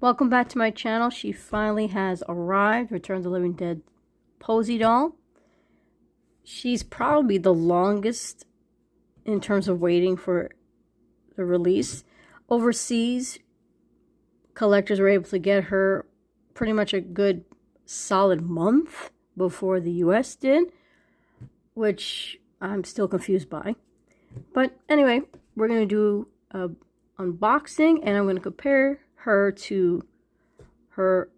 Welcome back to my channel. She finally has arrived. Return of the Living Dead Posey doll. She's probably the longest in terms of waiting for the release. Overseas, collectors were able to get her pretty much a good solid month before the US did, which I'm still confused by. But anyway, we're going to do an unboxing, and I'm going to compare her to her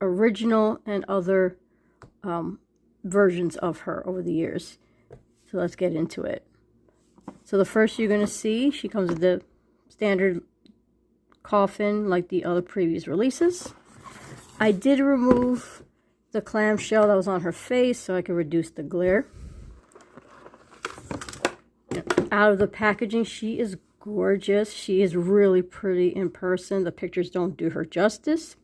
original and other versions of her over the years. So let's get into it. So the first you're going to see, she comes with the standard coffin like the other previous releases. I did remove the clamshell that was on her face so I could reduce the glare. Out of the packaging, she is gorgeous. She is really pretty in person. The pictures don't do her justice.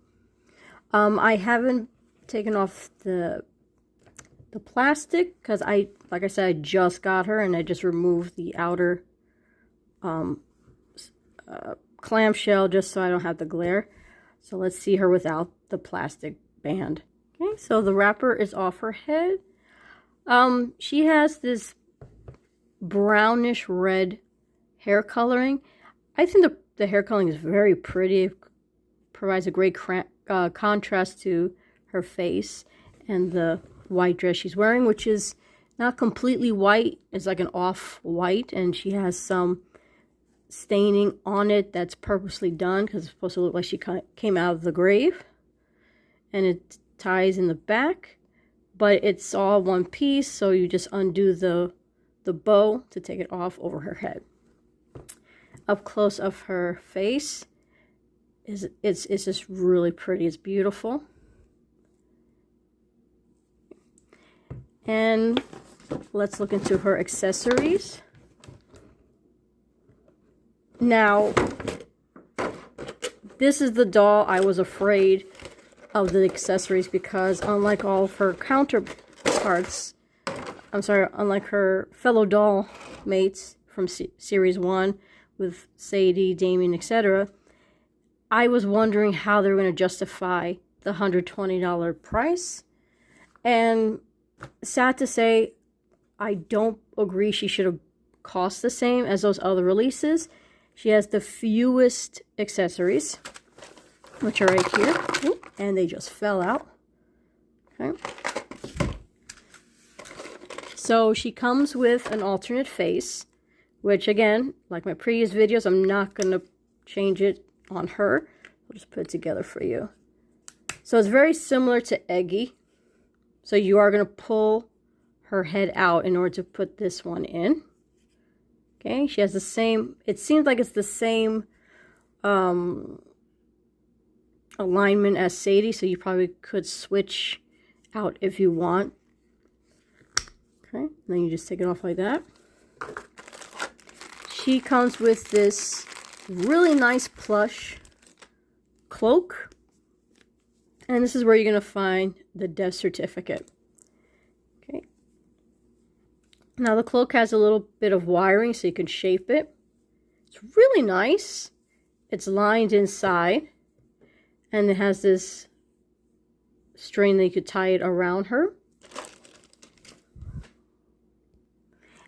I haven't taken off the plastic because like I said, I just got her and I just removed the outer clamshell just so I don't have the glare. So let's see her without the plastic band. Okay, so the wrapper is off her head. She has this brownish red hair coloring. I think the hair coloring is very pretty. It provides a great contrast to her face and the white dress she's wearing, which is not completely white. It's like an off-white, and she has some staining on it that's purposely done because it's supposed to look like she came out of the grave. And it ties in the back, but it's all one piece, so you just undo the bow to take it off over her head. Up close of her face it's just really pretty. It's beautiful. And let's look into her accessories. Now, this is the doll I was afraid of the accessories because unlike all of her counterparts, unlike her fellow doll mates from Series 1 with Sadie, Damien, etc., I was wondering how they were going to justify the $120 price. And sad to say, I don't agree she should have cost the same as those other releases. She has the fewest accessories, which are right here. Ooh, and they just fell out. Okay. So she comes with an alternate face, which again, like my previous videos, I'm not going to change it on her. I'll just put it together for you. So it's very similar to Eggy. So you are going to pull her head out in order to put this one in. Okay, she has the same, it seems like it's the same alignment as Sadie, so you probably could switch out if you want. Okay, and then you just take it off like that. She comes with this really nice plush cloak, and this is where you're going to find the death certificate. Okay. Now the cloak has a little bit of wiring so you can shape it. It's really nice. It's lined inside, and it has this string that you could tie it around her.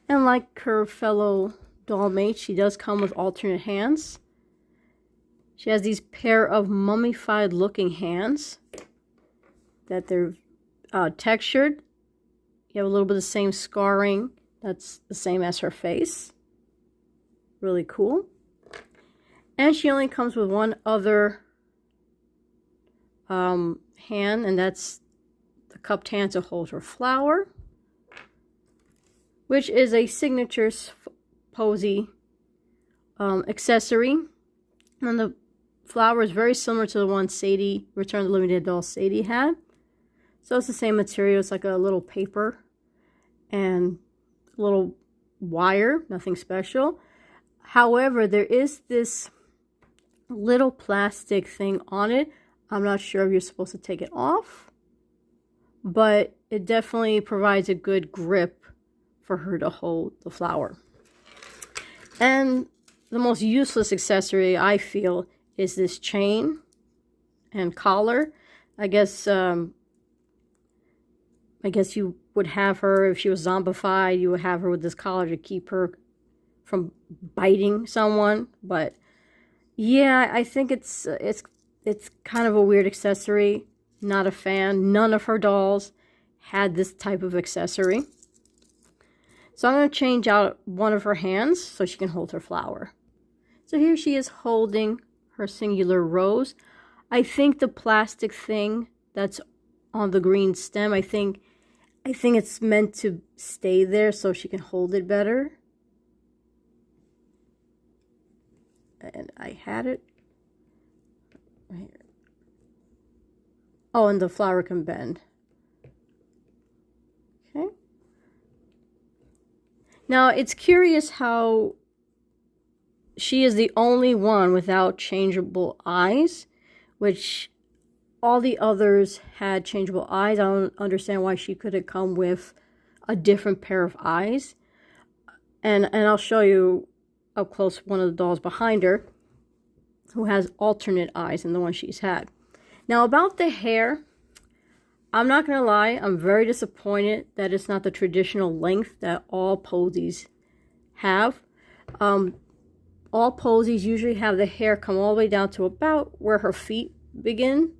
And like her fellow doll mate, she does come with alternate hands. She has these pair of mummified looking hands that they're textured. You have a little bit of the same scarring that's the same as her face. Really cool. And she only comes with one other hand, and that's the cupped hand to hold her flower, which is a signature Posie accessory. And the flower is very similar to the one Sadie, Return of the Living Dead doll Sadie had. So it's the same material. It's like a little paper and a little wire, nothing special. However, there is this little plastic thing on it. I'm not sure if you're supposed to take it off, but it definitely provides a good grip for her to hold the flower. And the most useless accessory, I feel, is this chain and collar. I guess you would have her, if she was zombified, you would have her with this collar to keep her from biting someone. But yeah, I think it's kind of a weird accessory. Not a fan. None of her dolls had this type of accessory. So I'm going to change out one of her hands so she can hold her flower. So here she is holding her singular rose. I think the plastic thing that's on the green stem, I think it's meant to stay there so she can hold it better. And I had it right here. Oh, and the flower can bend. Okay. Now, it's curious how she is the only one without changeable eyes, which all the others had changeable eyes. I don't understand why she could have come with a different pair of eyes. And I'll show you up close one of the dolls behind her who has alternate eyes than the one she's had. Now, about the hair, I'm not going to lie, I'm very disappointed that it's not the traditional length that all posies have. All posies usually have the hair come all the way down to about where her feet begin.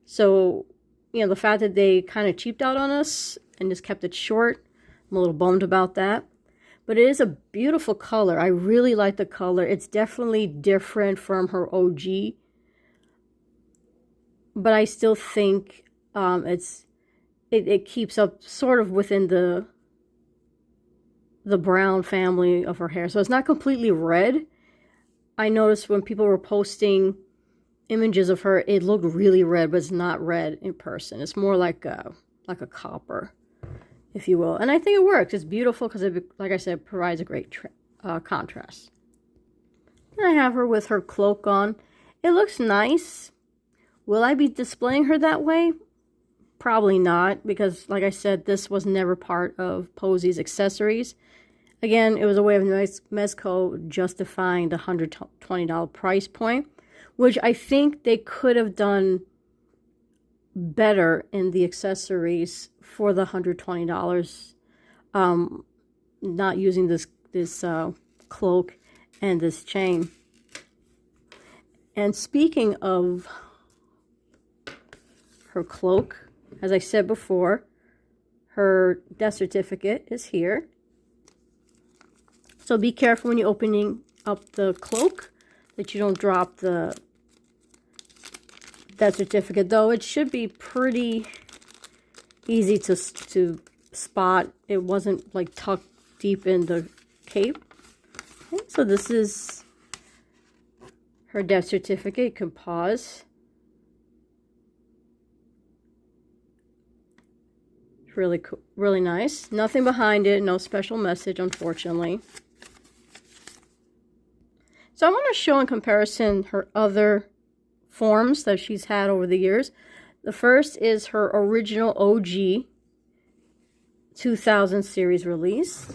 So, you know, the fact that they kind of cheaped out on us and just kept it short, I'm a little bummed about that. But it is a beautiful color. I really like the color. It's definitely different from her OG. But I still think it keeps up sort of within the brown family of her hair. So it's not completely red. I noticed when people were posting images of her, it looked really red, but it's not red in person. It's more like a copper, if you will. And I think it works. It's beautiful because, like I said, it provides a great contrast. And I have her with her cloak on. It looks nice. Will I be displaying her that way? Probably not, because, like I said, this was never part of Posie's accessories. Again, it was a way of Mezco justifying the $120 price point, which I think they could have done better in the accessories for the $120. Not using this cloak and this chain. And speaking of her cloak, as I said before, her death certificate is here. So be careful when you're opening up the cloak that you don't drop the death certificate, though it should be pretty easy to spot. It wasn't like tucked deep in the cape. Okay, so this is her death certificate. You can pause. Really cool, really nice. Nothing behind it, no special message, unfortunately. So I want to show in comparison her other forms that she's had over the years. The first is her original OG 2000 series release.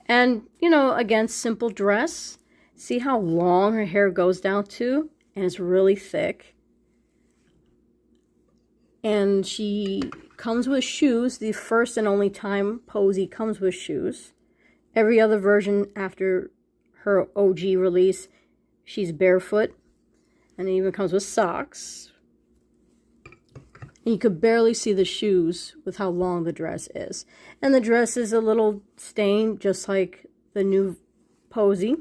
And, you know, again, simple dress. See how long her hair goes down to? And it's really thick. And she comes with shoes. The first and only time Posie comes with shoes. Every other version after her OG release, she's barefoot. And it even comes with socks. And you could barely see the shoes with how long the dress is. And the dress is a little stained, just like the new Posie,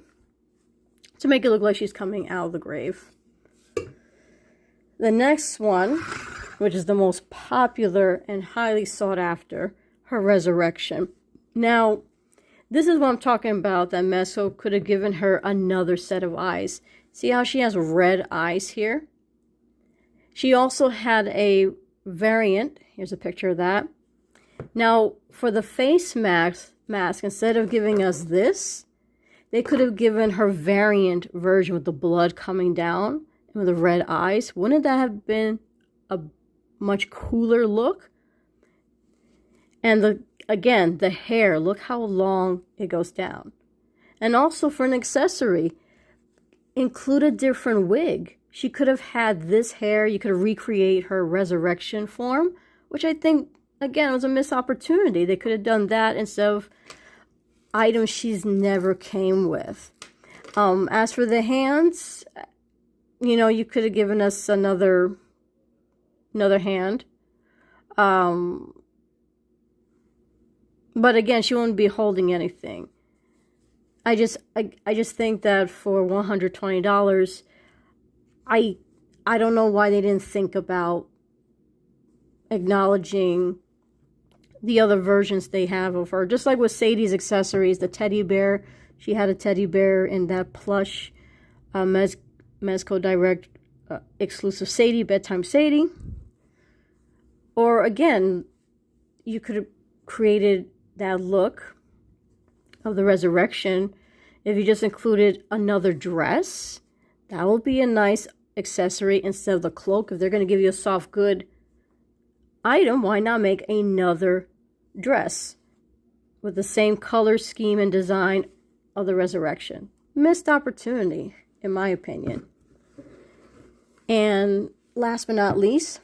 to make it look like she's coming out of the grave. The next one, which is the most popular and highly sought after, her resurrection. Now, this is what I'm talking about, that Mezco could have given her another set of eyes. See how she has red eyes here? She also had a variant. Here's a picture of that. Now, for the face mask, instead of giving us this, they could have given her variant version with the blood coming down and with the red eyes. Wouldn't that have been a much cooler look? And again, the hair, look how long it goes down. And also for an accessory, include a different wig. She could have had this hair. You could recreate her resurrection form, which I think, again, was a missed opportunity. They could have done that instead of items she's never came with. As for the hands, you know, you could have given us another hand. But again, she won't be holding anything. I just think that for $120, I don't know why they didn't think about acknowledging the other versions they have of her. Just like with Sadie's accessories, the teddy bear. She had a teddy bear in that plush Mezco Direct exclusive Sadie, Bedtime Sadie. Or again, you could have created that look of the resurrection if you just included another dress. That will be a nice accessory instead of the cloak. If they're going to give you a soft good item, why not make another dress with the same color scheme and design of the resurrection? Missed opportunity, in my opinion. And last but not least,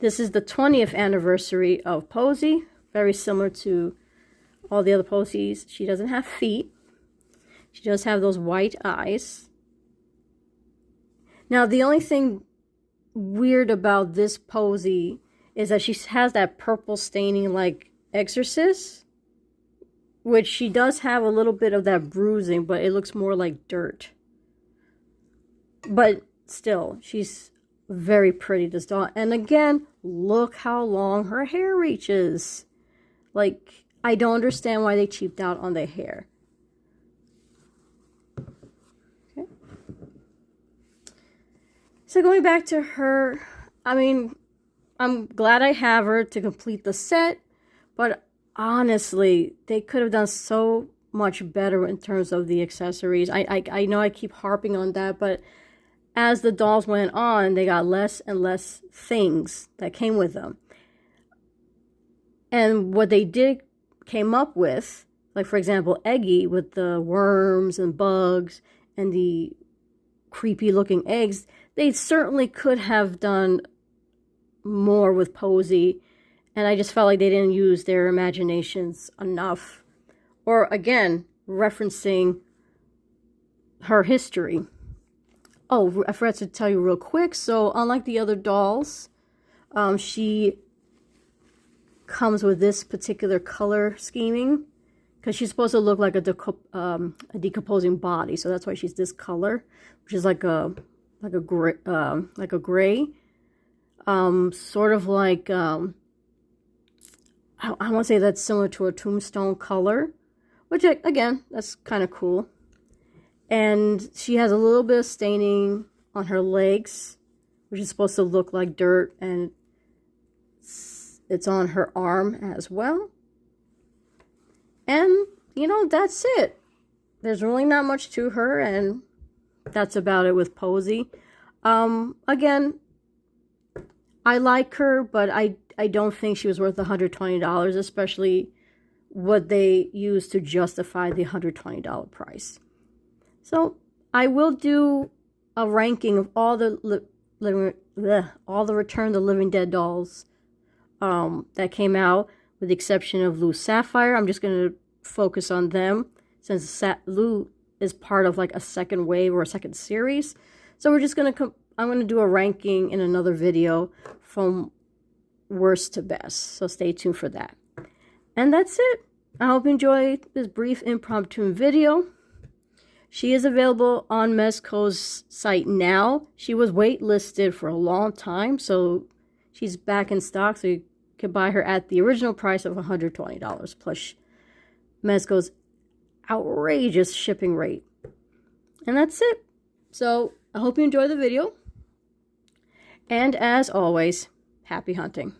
this is the 20th anniversary of Posie. Very similar to all the other Posies. She doesn't have feet. She does have those white eyes. Now, the only thing weird about this Posie is that she has that purple staining like Exorcist, which she does have a little bit of that bruising, but it looks more like dirt. But still, she's very pretty, this doll. And again, look how long her hair reaches. Like, I don't understand why they cheaped out on the hair. Okay. So going back to her, I mean, I'm glad I have her to complete the set, but honestly, they could have done so much better in terms of the accessories. I know I keep harping on that, but as the dolls went on, they got less and less things that came with them. And what they came up with, like for example, Eggy with the worms and bugs and the creepy looking eggs, they certainly could have done more with Posie. And I just felt like they didn't use their imaginations enough. Or again, referencing her history. Oh, I forgot to tell you real quick. So unlike the other dolls, she comes with this particular color scheming because she's supposed to look like a decomposing body. So that's why she's this color, which is like a gray, sort of like I want to say that's similar to a tombstone color, which again, that's kind of cool. And she has a little bit of staining on her legs, which is supposed to look like dirt, and it's on her arm as well. And, you know, that's it. There's really not much to her, and that's about it with Posie. Again, I like her, but I don't think she was worth $120, especially what they used to justify the $120 price. So I will do a ranking of all the Return of the Living Dead dolls that came out, with the exception of Lou Sapphire. I'm just going to focus on them since Lou is part of like a second wave or a second series. So we're just going to I'm going to do a ranking in another video from worst to best. So stay tuned for that. And that's it. I hope you enjoyed this brief impromptu video. She is available on Mezco's site now. She was waitlisted for a long time, so she's back in stock, so you can buy her at the original price of $120 plus Mezco's outrageous shipping rate. And that's it. So I hope you enjoyed the video. And as always, happy hunting.